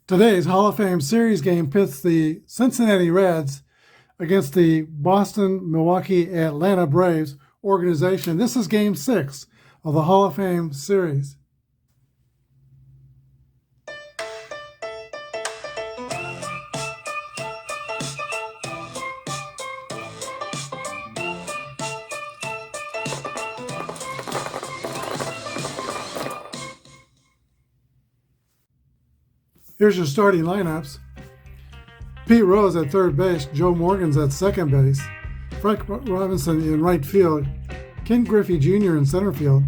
Today's Hall of Fame series game pits the Cincinnati Reds against the Boston, Milwaukee, Atlanta Braves organization. This is Game 6 of the Hall of Fame series. Here's your starting lineups. Pete Rose at third base, Joe Morgan's at second base, Frank Robinson in right field, Ken Griffey Jr. in center field,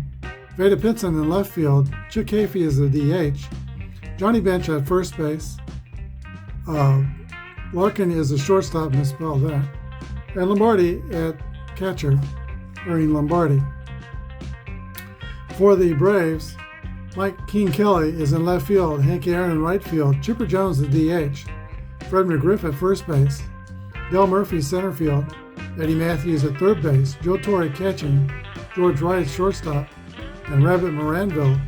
Vada Pinson in left field, Chick Hafey is the DH, Johnny Bench at first base, Larkin is the shortstop, misspelled that, and Lombardi at catcher, Ernie Lombardi. For the Braves, Mike Keen Kelly is in left field, Hank Aaron in right field, Chipper Jones the DH, Fred McGriff at first base, Del Murphy center field, Eddie Matthews at third base, Joe Torre catching, George Wright shortstop, and Rabbit Moranville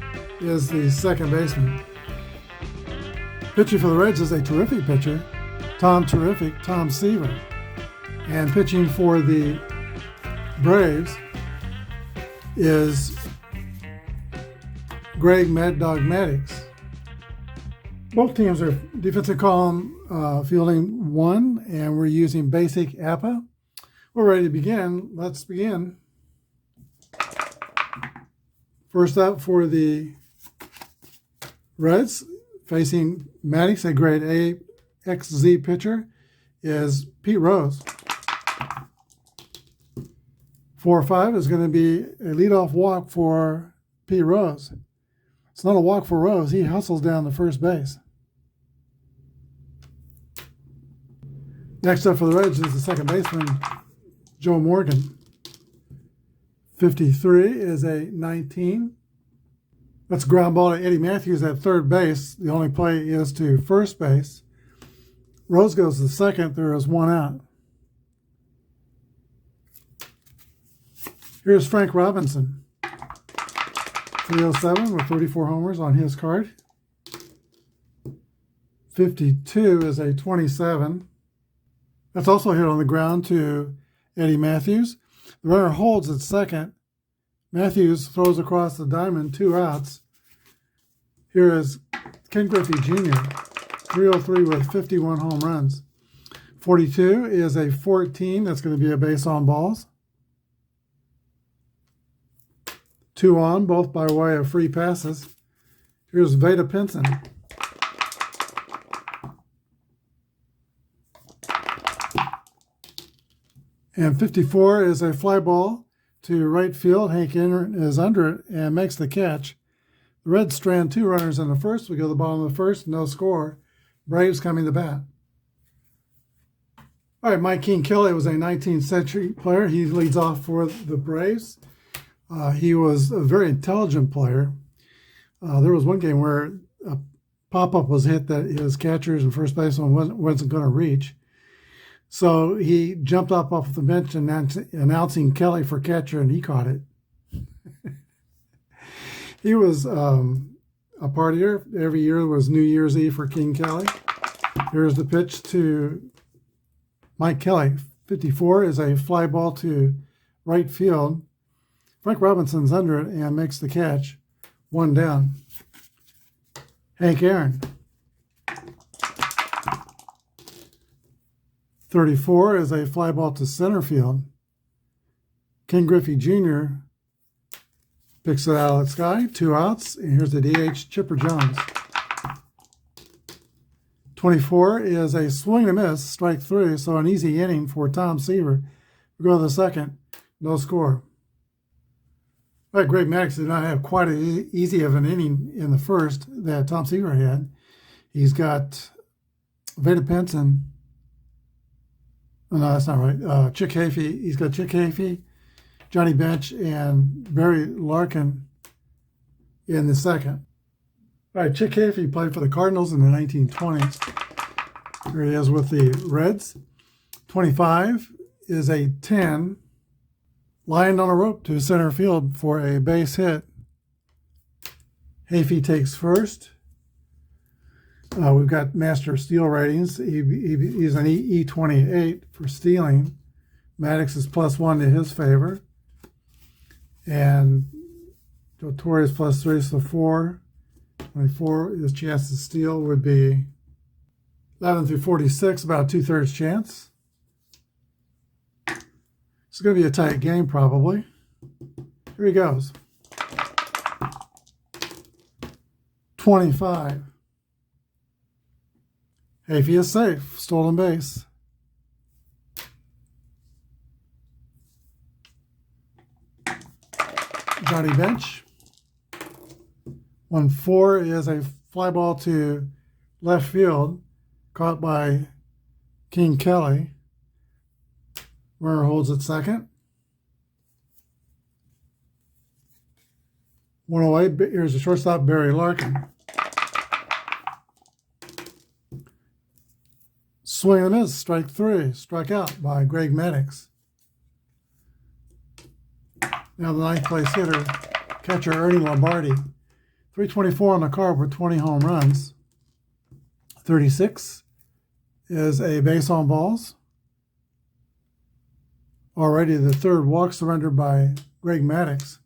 is the second baseman. Pitching for the Reds is a terrific pitcher, Tom Seaver. And pitching for the Braves is Greg Mad Dog Maddox. Both teams are defensive column fielding 1, and we're using basic Apba. We're ready to begin. Let's begin. First up for the Reds, facing Maddox, a grade A XZ pitcher, is Pete Rose. 4-5 is going to be a leadoff walk for Pete Rose. It's not a walk for Rose. He hustles down to first base. Next up for the Reds is the second baseman, Joe Morgan. 53 is a 19. That's a ground ball to Eddie Matthews at third base. The only play is to first base. Rose goes to second. There is one out. Here's Frank Robinson. 307 with 34 homers on his card. 52 is a 27. That's also hit on the ground to Eddie Matthews. The runner holds at second. Matthews throws across the diamond, 2 outs. Here is Ken Griffey Jr., 303 with 51 home runs. 42 is a 14. That's going to be a base on balls. 2 on, both by way of free passes. Here's Vada Pinson. And 54 is a fly ball to right field. Hank Aaron is under it and makes the catch. The Reds strand 2 runners in the first. We go to the bottom of the first, no score. Braves coming to bat. All right, Mike Keen Kelly was a 19th century player. He leads off for the Braves. He was a very intelligent player. There was one game where a pop-up was hit that his catchers and first baseman wasn't going to reach. So he jumped up off the bench announcing Kelly for catcher, and he caught it. He was a partier. Every year was New Year's Eve for King Kelly. Here's the pitch to Mike Kelly. 54 is a fly ball to right field. Frank Robinson's under it and makes the catch. 1 down. Hank Aaron. 34 is a fly ball to center field. Ken Griffey Jr. picks it out of the sky. 2 outs. And here's the DH, Chipper Jones. 24 is a swing and miss, strike 3. So an easy inning for Tom Seaver. We go to the second. No score. All right, Greg Maddox did not have quite as easy of an inning in the first that Tom Seaver had. He's got Vada Pinson. Oh, no, that's not right. Chick Hafey. He's got Chick Hafey, Johnny Bench, and Barry Larkin in the second. All right, Chick Hafey played for the Cardinals in the 1920s. Here he is with the Reds. 25 is a 10. Lined on a rope to center field for a base hit. Hafey takes first. We've got Master Steel ratings. He's an E28 for stealing. Maddox is +1 to his favor. And Joe Torre is +3, so 4. 24, his chance to steal would be 11 through 46, about a 2/3 chance. It's going to be a tight game, probably. Here he goes. 25. Hafey is safe. Stolen base. Johnny Bench. 1-4 is a fly ball to left field, caught by King Kelly. Runner holds at second. 108, here's the shortstop, Barry Larkin. Swing and a miss, strike 3, struck out by Greg Maddox. Now the 9th place hitter, catcher Ernie Lombardi. 324 on the card with 20 home runs. 36 is a base on balls. Already the 3rd walk surrendered by Greg Maddox.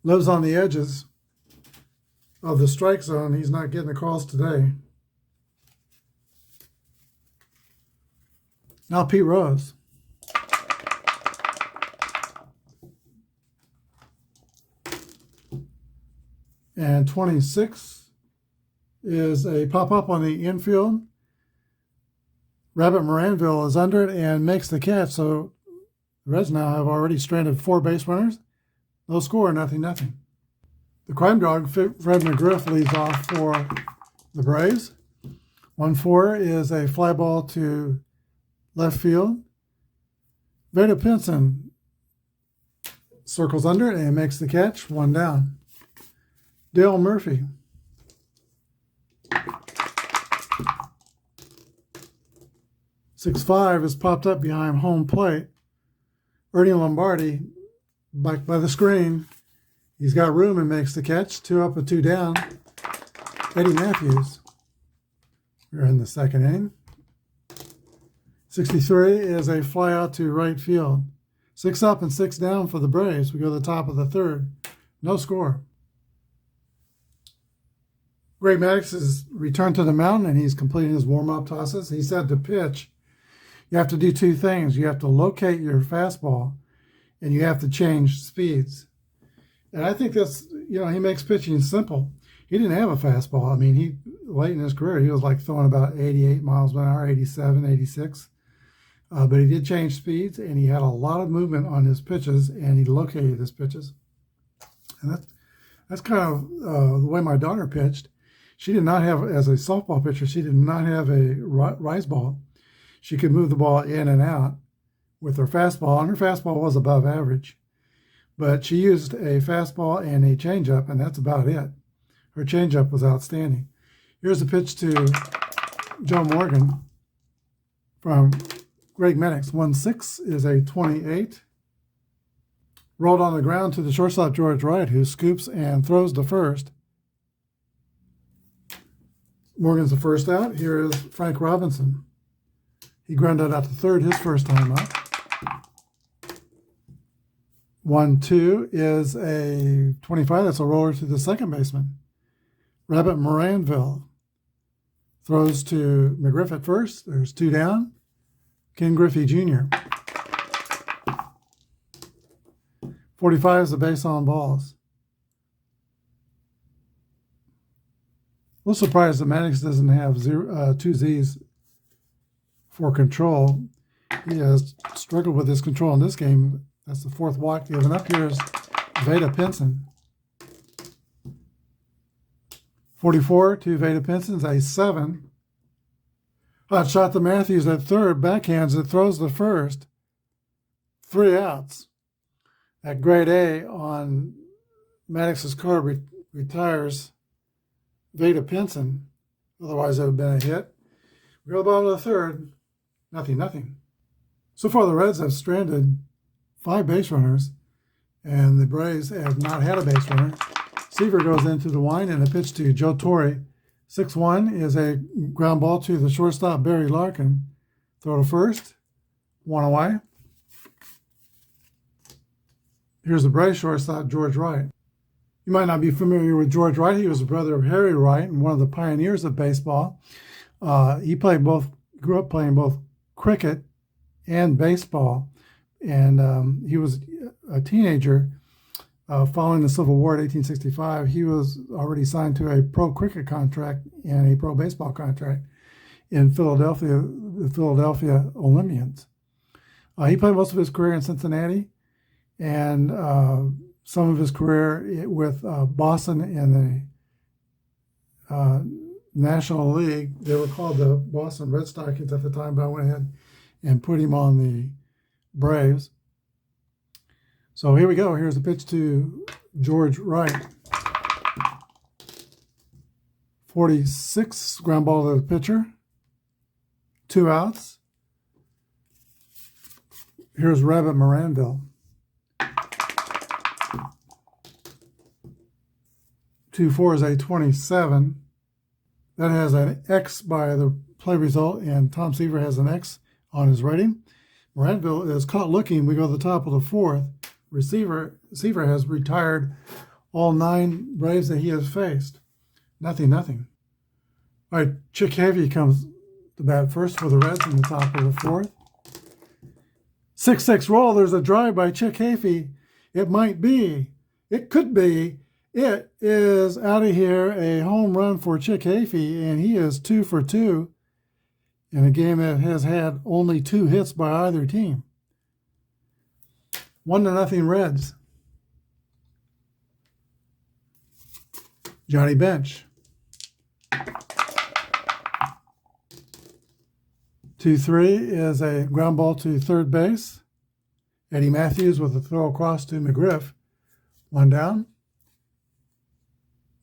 Lives on the edges of the strike zone. He's not getting the calls today. Now Pete Rose. And 26 is a pop-up on the infield. Rabbit Moranville is under it and makes the catch. So the Reds now have already stranded 4 base runners. No score, 0-0. The crime dog, Fred McGriff, leads off for the Braves. 1-4 is a fly ball to left field. Veda Pinson circles under it and makes the catch. 1 down. Dale Murphy. .65 is popped up behind home plate. Ernie Lombardi, back by the screen. He's got room and makes the catch. 2 up and 2 down. Eddie Matthews. We're in the 2nd inning. 63 is a fly out to right field. 6 up and 6 down for the Braves. We go to the top of the 3rd. No score. Greg Maddox has returned to the mound and he's completing his warm-up tosses. He said to pitch, you have to do 2 things. You have to locate your fastball and you have to change speeds. And I think that's, he makes pitching simple. He didn't have a fastball. I mean, late in his career, he was like throwing about 88 miles an hour, 87, 86. But he did change speeds and he had a lot of movement on his pitches and he located his pitches. And that's kind of the way my daughter pitched. She did not have, as a softball pitcher, she did not have a rise ball. She could move the ball in and out with her fastball, and her fastball was above average. But she used a fastball and a changeup, and that's about it. Her changeup was outstanding. Here's a pitch to Joe Morgan from Greg Maddox. 1-6 is a 28. Rolled on the ground to the shortstop, George Wright, who scoops and throws to first. Morgan's the first out. Here is Frank Robinson. He grounded out to third his first time up. 1-2 is a 25. That's a roller to the second baseman. Rabbit Moranville throws to McGriff at first. There's 2 down. Ken Griffey Jr. 45 is the base on balls. A little surprised that Maddox doesn't have 2 Z's for control. He has struggled with his control in this game. That's the 4th walk given up. Here's Veda Pinson. 44 to Veda Pinson's a 7. Hot shot to Matthews at third. Backhands it, throws to first. 3 outs. At grade A on Maddox's card retires Veda Pinson. Otherwise, it would have been a hit. We go to the bottom of the 3rd. 0-0. So far, the Reds have stranded 5 base runners, and the Braves have not had a base runner. Seaver goes into the wind, and a pitch to Joe Torre 6-1 is a ground ball to the shortstop, Barry Larkin. Throw to first, 1 away. Here's the Braves shortstop, George Wright. You might not be familiar with George Wright. He was the brother of Harry Wright and one of the pioneers of baseball. He grew up playing both cricket and baseball. And he was a teenager following the Civil War in 1865. He was already signed to a pro cricket contract and a pro baseball contract in Philadelphia, the Philadelphia Olympians. He played most of his career in Cincinnati and some of his career with Boston in the National League. They were called the Boston Red Stockings at the time, but I went ahead and put him on the Braves. So here we go. Here's the pitch to George Wright. 46, ground ball to the pitcher. 2 outs. Here's Rabbit Moranville. 2-4 is a 27. That has an X by the play result, and Tom Seaver has an X on his rating. Moranville is caught looking. We go to the top of the 4th. Seaver has retired all 9 Braves that he has faced. Nothing. All right, Chick Heavy comes to bat first for the Reds in the top of the 4th. 6-6 roll. There's a drive by Chick Heavy. It might be. It could be. It is out of here, a home run for Chick Heavy, and he is 2 for 2 in a game that has had only 2 hits by either team. 1-0 Reds. Johnny Bench. 2-3 is a ground ball to third base. Eddie Matthews with a throw across to McGriff. 1 down.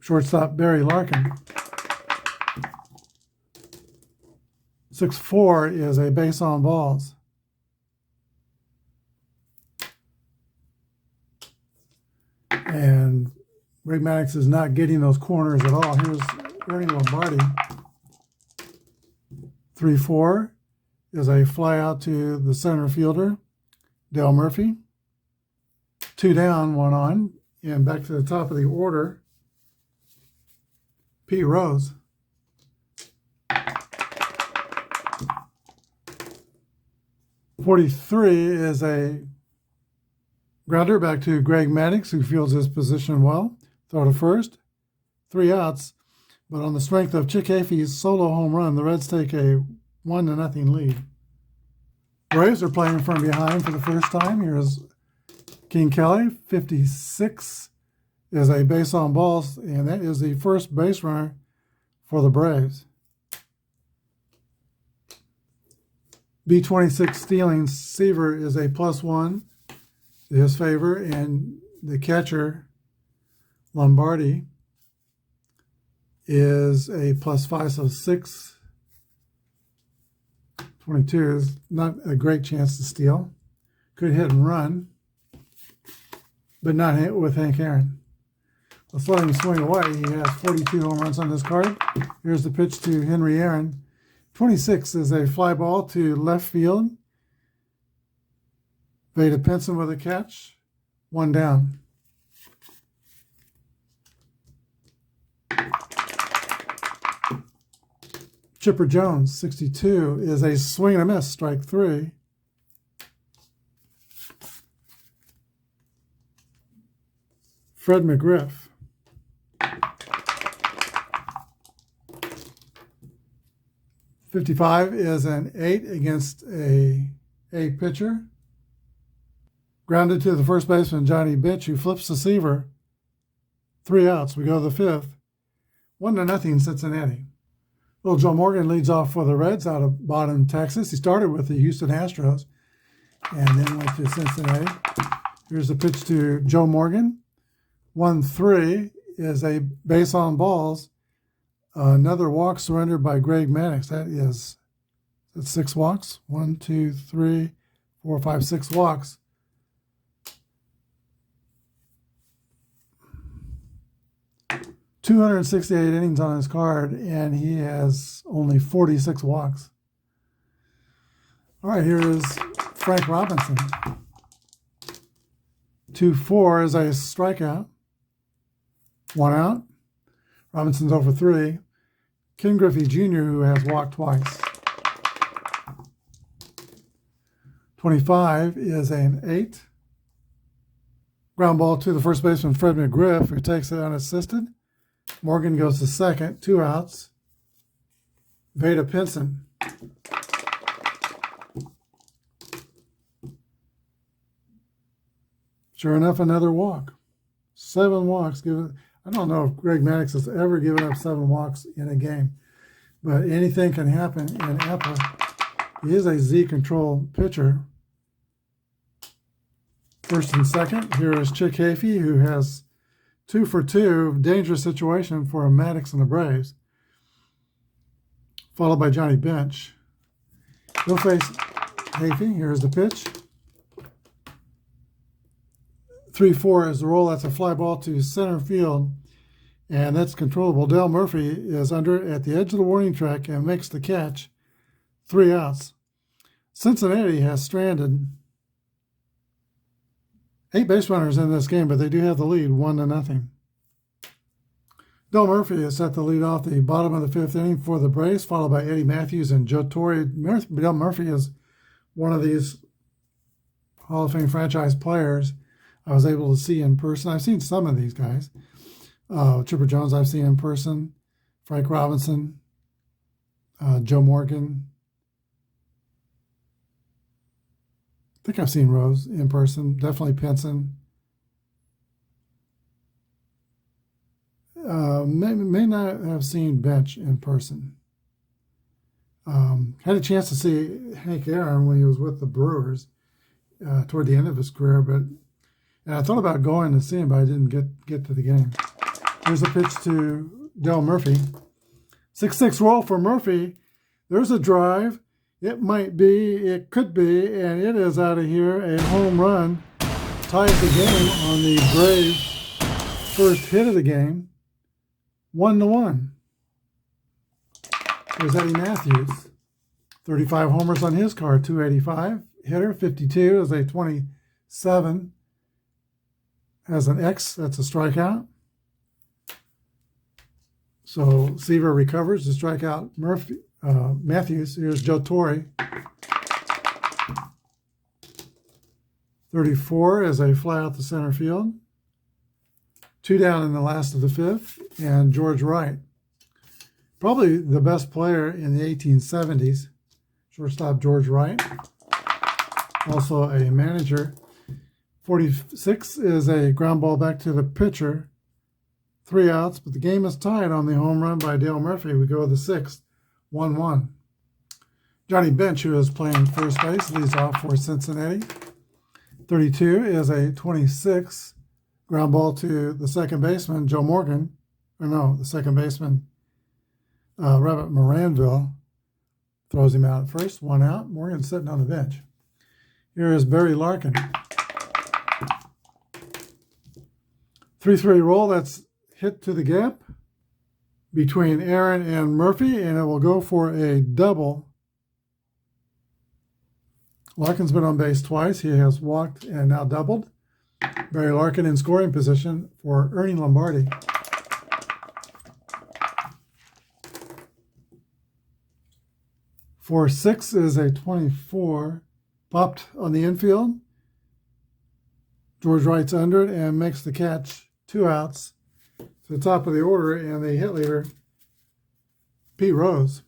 Shortstop Barry Larkin. 6-4 is a base on balls. And Greg Maddux is not getting those corners at all. Here's Ernie Lombardi. 3-4 is a fly out to the center fielder, Dale Murphy. 2 down, 1 on. And back to the top of the order, Pete Rose. 43 is a grounder back to Greg Maddux, who fields his position well. Throw to first. 3 outs. But on the strength of Chick Heafy's solo home run, the Reds take a 1-0 lead. Braves are playing from behind for the first time. Here's King Kelly. 56 is a base on balls, and that is the first base runner for the Braves. B26 stealing Seaver is a +1 in his favor, and the catcher Lombardi is a +5, so 6. 22 is not a great chance to steal. Could hit and run, but not hit with Hank Aaron. Let's let him swing away. He has 42 home runs on this card. Here's the pitch to Henry Aaron. 26 is a fly ball to left field. Vada Pinson with a catch. 1 down. Chipper Jones, 62, is a swing and a miss, strike 3. Fred McGriff. 55 is an 8 against a pitcher. Grounded to the first baseman, Johnny Bench, who flips the Seaver. 3 outs. We go to the 5th. 1-0 Cincinnati. Little Joe Morgan leads off for the Reds out of Bottom, Texas. He started with the Houston Astros and then went to Cincinnati. Here's the pitch to Joe Morgan. 1-3 is a base on balls. Another walk surrendered by Greg Maddux. That's 6 walks. 1, 2, 3, 4, 5, 6 walks. 268 innings on his card, and he has only 46 walks. All right, here is Frank Robinson. 2-4 is a strikeout. 1 out. Robinson's over 3. Ken Griffey Jr., who has walked twice. 25 is an 8. Ground ball to the first baseman, Fred McGriff, who takes it unassisted. Morgan goes to second, 2 outs. Veda Pinson. Sure enough, another walk. 7 walks. I don't know if Greg Maddux has ever given up 7 walks in a game, but anything can happen in Apba. He is a Z-control pitcher. First and second, here is Chick Hafey, who has 2 for 2. Dangerous situation for Maddux and the Braves. Followed by Johnny Bench. He'll face Hafey. Here's the pitch. 3-4 is the roll. That's a fly ball to center field, and that's controllable. Dale Murphy is under it at the edge of the warning track and makes the catch. 3 outs. Cincinnati has stranded 8 base runners in this game, but they do have the lead 1-0. Dale Murphy is set to lead off the bottom of the 5th inning for the Braves, followed by Eddie Matthews and Joe Torre. Dale Murphy is one of these Hall of Fame franchise players I was able to see in person. I've seen some of these guys. Chipper Jones I've seen in person. Frank Robinson. Joe Morgan. I think I've seen Rose in person. Definitely Pinson. May not have seen Bench in person. Had a chance to see Hank Aaron when he was with the Brewers toward the end of his career, and I thought about going to see him, but I didn't get to the game. Here's a pitch to Dale Murphy. 6-6 roll for Murphy. There's a drive. It might be, it could be, and it is out of here. A home run ties the game on the Braves' first hit of the game. 1-1. Here's Eddie Matthews. 35 homers on his card, 285. Hitter, 52 is a 27. Has an X, that's a strikeout. So Seaver recovers to strike out Matthews. Here's Joe Torre. 34 is a fly out to center field. 2 down in the last of the 5th. And George Wright, probably the best player in the 1870s. Shortstop George Wright. Also a manager. 46 is a ground ball back to the pitcher. 3 outs, but the game is tied on the home run by Dale Murphy. We go to the 6th, 1-1. Johnny Bench, who is playing first base, leads off for Cincinnati. 32 is a 26 ground ball to the second baseman, Joe Morgan. Or no, the second baseman, Robert Moranville, throws him out at first. 1 out. Morgan's sitting on the bench. Here is Barry Larkin. 3-3 roll, that's hit to the gap between Aaron and Murphy, and it will go for a double. Larkin's been on base twice. He has walked and now doubled. Barry Larkin in scoring position for Ernie Lombardi. For 6 is a 24. Popped on the infield. George Wright's under it and makes the catch. 2 outs to the top of the order, and the hit leader, Pete Rose.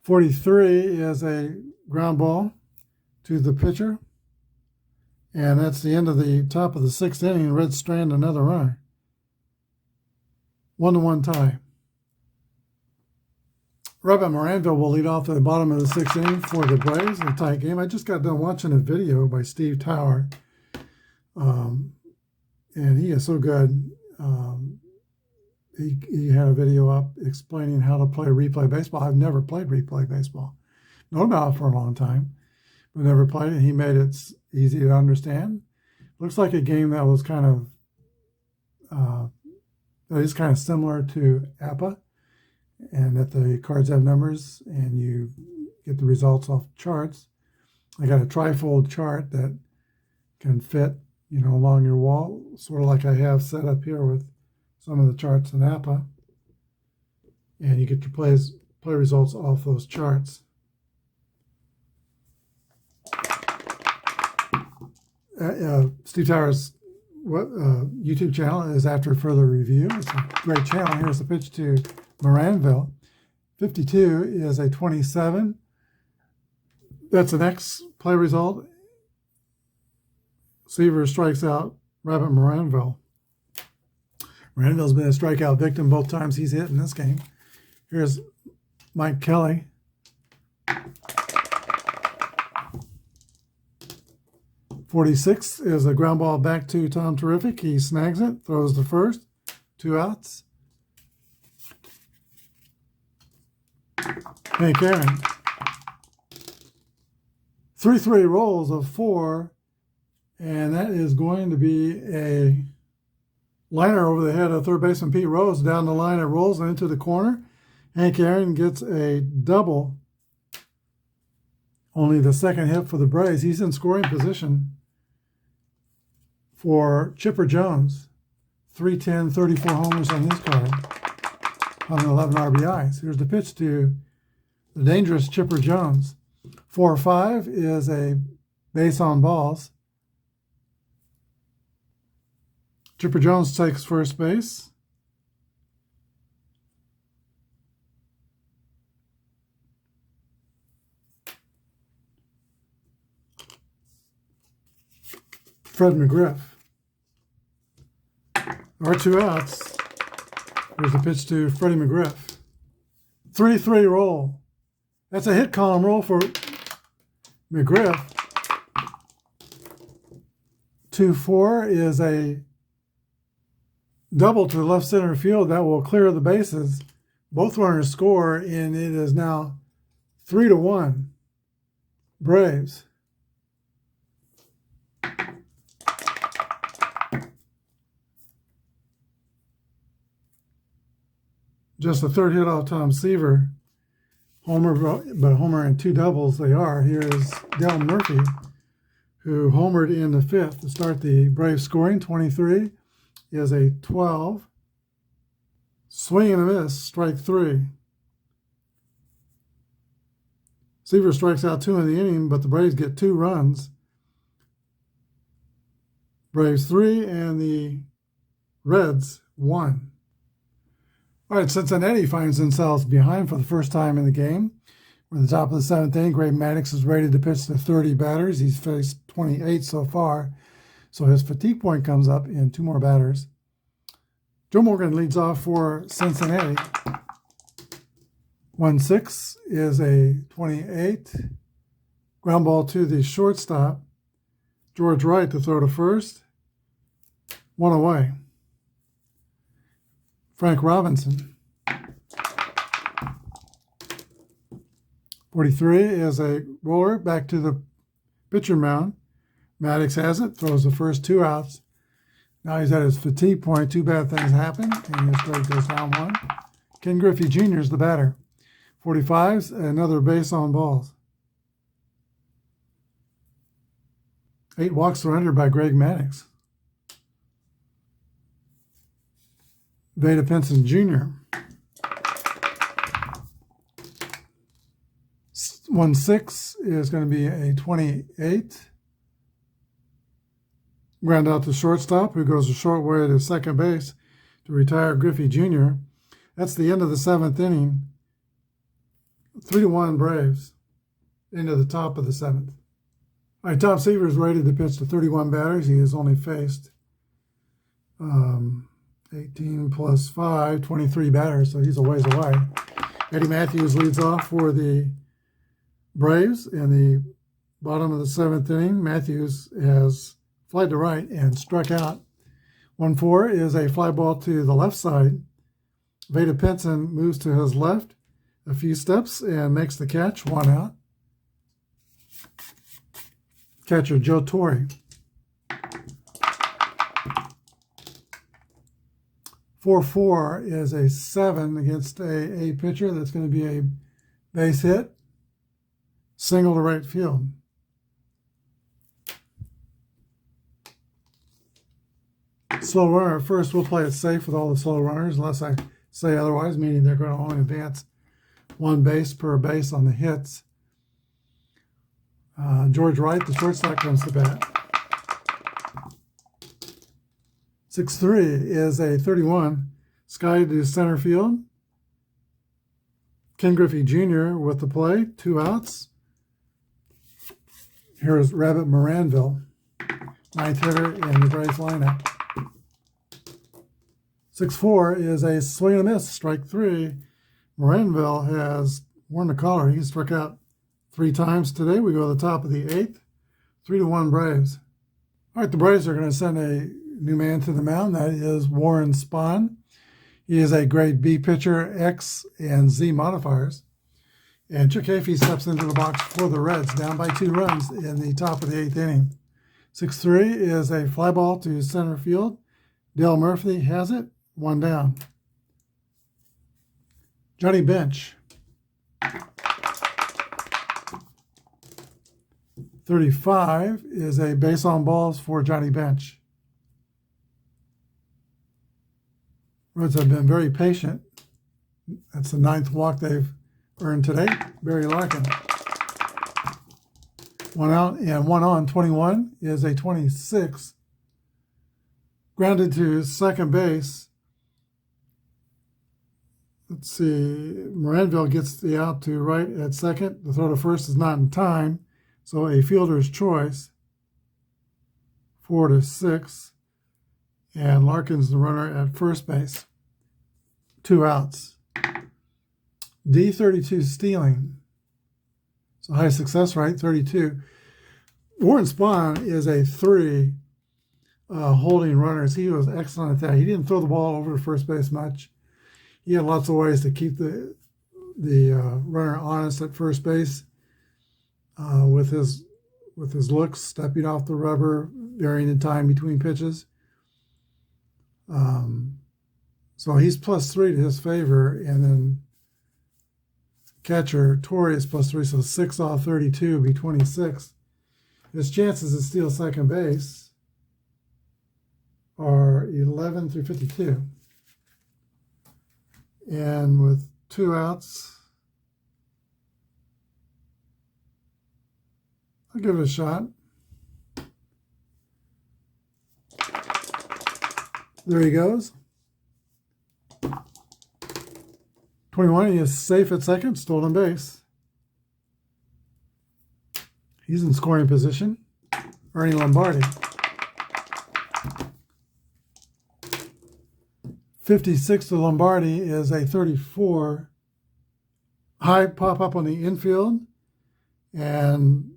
.43 is a ground ball to the pitcher, and that's the end of the top of the 6th inning. Red strand another runner. 1-1 tie. Robert Moranville will lead off at the bottom of the 6th inning for the Braves in a tight game. I just got done watching a video by Steve Tower, and he is so good. He had a video up explaining how to play replay baseball. I've never played replay baseball. Known about it for a long time, but never played it. He made it easy to understand. Looks like a game that was kind of that is kind of similar to Apba, and that the cards have numbers and you get the results off charts. I got a trifold chart that can fit, you know, along your wall, sort of like I have set up here with some of the charts in Apba. And you get your play results off those charts. Steve Tower's YouTube channel is After Further Review. It's a great channel. Here's the pitch to Moranville. 52 is a 27. That's the next play result. Seaver strikes out Rabbit Moranville. Moranville's been a strikeout victim both times he's hit in this game. Here's Mike Kelly. .46 is a ground ball back to Tom Terrific. He snags it, throws the first, 2 outs. Hank Aaron. 3-3 rolls of 4, and that is going to be a liner over the head of third baseman Pete Rose. Down the line it rolls into the corner. Hank Aaron gets a double. Only the second hit for the Braves. He's in scoring position for Chipper Jones. 310, 34 homers on his card. 111 RBIs. Here's the pitch to the dangerous Chipper Jones. 4-5 is a base on balls. Chipper Jones takes first base. Fred McGriff. Our 2 outs. Here's the pitch to Freddie McGriff. 3-3 roll. That's a hit column roll for McGriff. 2-4 is a double to left center field that will clear the bases. Both runners score, and it is now 3-1 Braves. Just the third hit off Tom Seaver. Homer, but Homer and 2 doubles they are. Here is Del Murphy, who homered in the 5th to start the Braves scoring. 23 is a 12. Swing and a miss, strike 3. Seaver strikes out 2 in the inning, but the Braves get 2 runs. Braves 3 and the Reds 1. All right, Cincinnati finds themselves behind for the first time in the game. We're at the top of the 7th inning. Greg Maddux is ready to pitch to 30 batters. He's faced 28 so far, so his fatigue point comes up in 2 more batters. Joe Morgan leads off for Cincinnati. 1-6 is a 28. Ground ball to the shortstop. George Wright to throw to first. 1 away. Frank Robinson. 43 is a roller back to the pitcher mound. Maddux has it, throws the first 2 outs. Now he's at his fatigue point. 2 bad things happen, and his strike goes down 1. Ken Griffey Jr. is the batter. 45's another base on balls. 8 walks surrendered by Greg Maddux. Vada Pinson Jr. 1-6 is going to be a 28. Ground out to shortstop, who goes a short way to second base to retire Griffey Jr. That's the end of the 7th inning. 3-1 Braves into the top of the 7th. All right, Tom Seaver is ready to pitch to 31 batters. He has only faced 18 plus 5, 23 batters, so he's a ways away. Eddie Matthews leads off for the Braves in the bottom of the 7th inning. Matthews has flied to right and struck out. 1-4 is a fly ball to the left side. Vada Pinson moves to his left a few steps and makes the catch. 1 out. Catcher Joe Torre. 4-4 is a 7 against a pitcher. That's going to be a base hit. Single to right field. Slow runner at first. We'll play it safe with all the slow runners unless I say otherwise, meaning they're going to only advance one base per base on the hits. George Wright, the shortstop, comes to bat. 6-3 is a 31. Sky to center field. Ken Griffey Jr. with the play. 2 outs. Here is Rabbit Moranville, 9th hitter in the Braves lineup. 6-4 is a swing and a miss, strike 3. Moranville has worn the collar. He struck out 3 times today. We go to the top of the 8th. 3-1 Braves. All right, the Braves are going to send a new man to the mound. That is Warren Spahn. He is a grade B pitcher, X and Z modifiers. And Chuck Hafey steps into the box for the Reds, down by 2 runs in the top of the 8th inning. 6-3 is a fly ball to center field. Dale Murphy has it, 1 down. Johnny Bench. 35 is a base on balls for Johnny Bench. Reds have been very patient. That's the 9th walk they've earned today. Barry Larkin. 1 out and 1 on. 21 is a 26. Grounded to second base. Let's see. Moranville gets the out to right at second. The throw to first is not in time. So a fielder's choice. 4-6. And Larkin's the runner at first base. 2 outs. D32 stealing. So high success rate, 32. Warren Spahn is a 3 holding runners. He was excellent at that. He didn't throw the ball over to first base much. He had lots of ways to keep the runner honest at first base with his looks, stepping off the rubber, varying in time between pitches. So he's +3 to his favor, and then catcher Torrey is +3, so 6 off 32 would be 26. His chances to steal second base are 11 through 52. And with 2 outs, I'll give it a shot. There he goes. 21, he is safe at second, stolen base. He's in scoring position. Ernie Lombardi. 56 to Lombardi is a 34. High pop up on the infield. And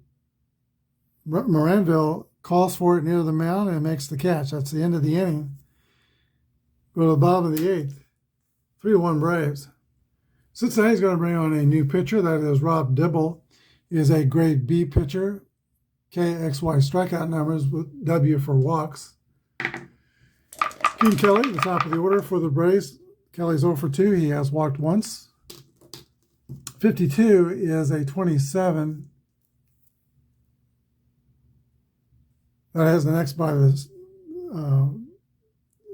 Moranville calls for it near the mound and makes the catch. That's the end of the inning. Go to the bottom of the 8th. 3-1 Braves. Cincinnati's going to bring on a new pitcher. That is Rob Dibble. He is a grade B pitcher. KXY strikeout numbers with W for walks. Gene Kelly, the top of the order for the Braves. Kelly's 0 for 2. He has walked once. 52 is a 27. That has the next by the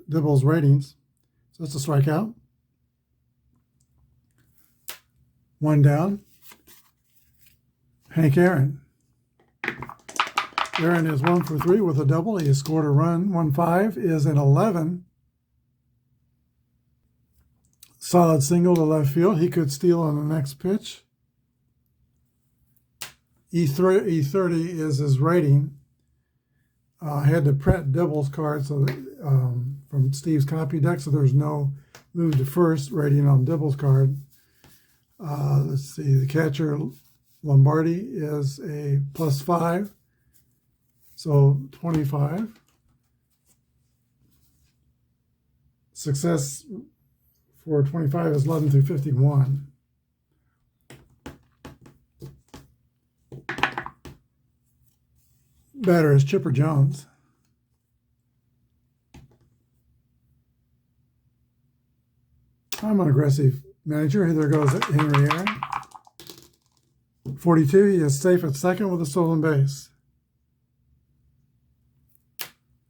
Dibble's ratings. So it's a strikeout. 1 down. Hank Aaron. Aaron is 1 for 3 with a double. He has scored a run. 1-5 is an 11. Solid single to left field. He could steal on the next pitch. E30 is his rating. I had to print Dibble's card so from Steve's copy deck, so there's no move to first rating on Dibble's card. Let's see, the catcher Lombardi is a +5, so 25. Success for 25 is 11 through 51. Batter is Chipper Jones. I'm an aggressive manager. There goes Henry Aaron. 42, he is safe at second with a stolen base.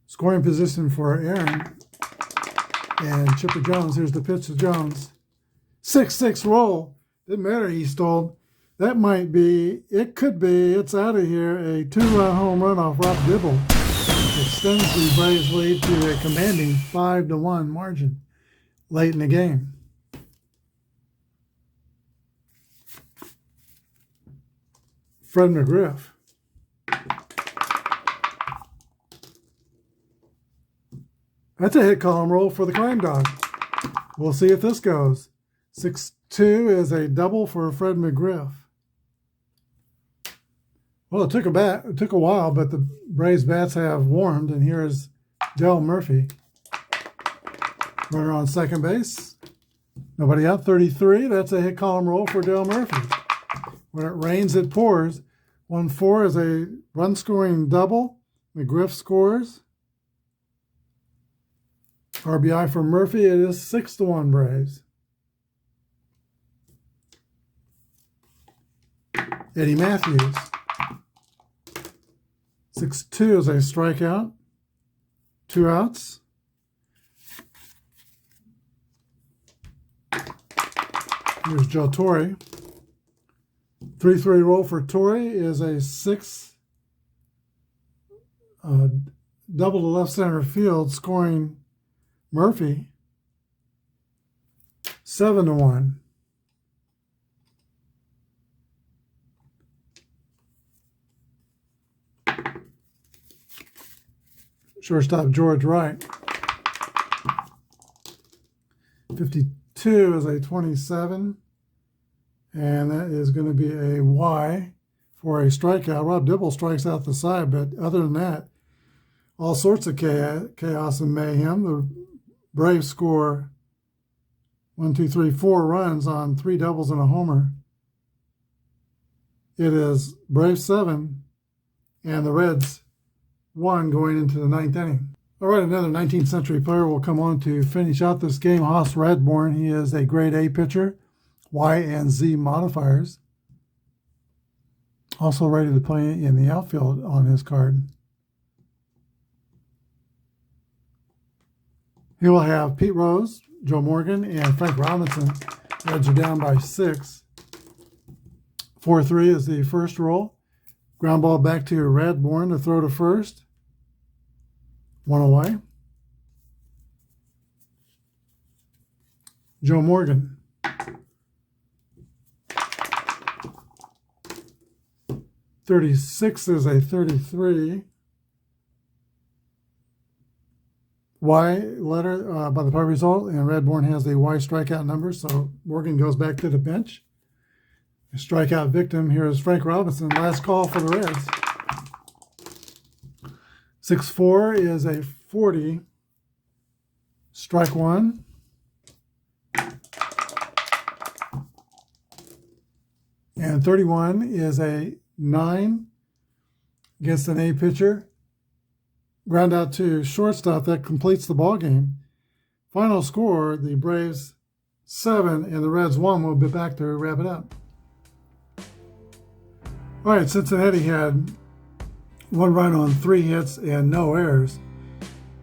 Scoring position for Aaron and Chipper Jones. Here's the pitch to Jones. 6-6 roll. Didn't matter he stole. That might be, it could be, it's out of here, a 2-run home run off Rob Dibble. Extends the Braves lead to a commanding 5-1 margin late in the game. Fred McGriff. That's a hit column roll for the Crime Dog. We'll see if this goes. 6-2 is a double for Fred McGriff. Well, it took a while, but the Braves bats have warmed, and here's Del Murphy. Runner on second base. Nobody out. 33. That's a hit column roll for Del Murphy. When it rains, it pours. 1-4 is a run-scoring double. McGriff scores. RBI for Murphy. It is 6-1 Braves. Eddie Matthews. 6-2 is a strikeout. 2 outs. Here's Joe Torre. 3-3 roll for Torre is a 6 double to left center field, scoring Murphy 7-1. Shortstop George Wright. 52 is a 27, and that is going to be a Y for a strikeout. Rob Dibble strikes out the side, but other than that, all sorts of chaos and mayhem. The Braves score 4 runs on 3 doubles and a homer. It is Braves 7 and the Reds 1 going into the 9th inning. All right, another 19th century player will come on to finish out this game. Hoss Radbourne. He is a grade A pitcher, Y and Z modifiers. Also ready to play in the outfield on his card. He will have Pete Rose, Joe Morgan, and Frank Robinson. Reds are down by 6. 4-3 is the first roll. Ground ball back to Radbourne to throw to first. 1 away. Joe Morgan. .36 is a 33. Y letter by the party result, and Radbourne has the Y strikeout number, so Morgan goes back to the bench. A strikeout victim here is Frank Robinson. Last call for the Reds. 6-4 is a 40. Strike 1. And 31 is a 9 against an A pitcher. Ground out to shortstop. That completes the ball game. Final score, the Braves 7 and the Reds 1. We'll be back to wrap it up. All right, Cincinnati had 1 run on 3 hits and no errors.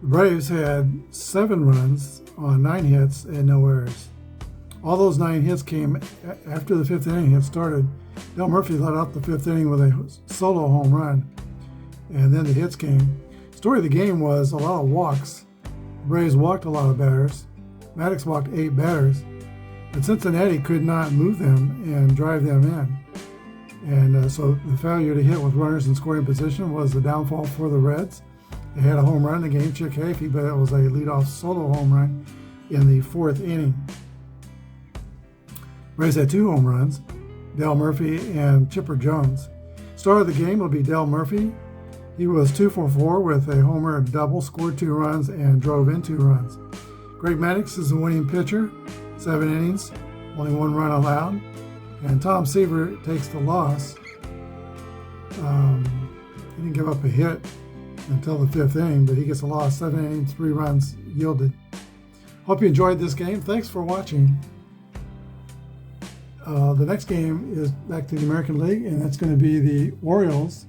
The Braves had 7 runs on 9 hits and no errors. All those 9 hits came after the 5th inning had started. Del Murphy let out the 5th inning with a solo home run, and then the hits came. Story of the game was a lot of walks. The Braves walked a lot of batters. Maddox walked 8 batters, but Cincinnati could not move them and drive them in. And so the failure to hit with runners in scoring position was the downfall for the Reds. They had a home run in the game, Chick Hafey, but it was a leadoff solo home run in the 4th inning. Braves had 2 home runs, Del Murphy and Chipper Jones. Star of the game will be Del Murphy. He was 2 for 4 with a homer and double, scored 2 runs, and drove in 2 runs. Greg Maddux is the winning pitcher, 7 innings, only 1 run allowed. And Tom Seaver takes the loss. He didn't give up a hit until the 5th inning, but he gets a loss. 7 innings, 3 runs yielded. Hope you enjoyed this game. Thanks for watching. The next game is back to the American League, and that's going to be the Orioles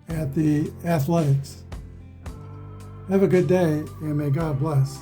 at the Athletics. Have a good day, and may God bless.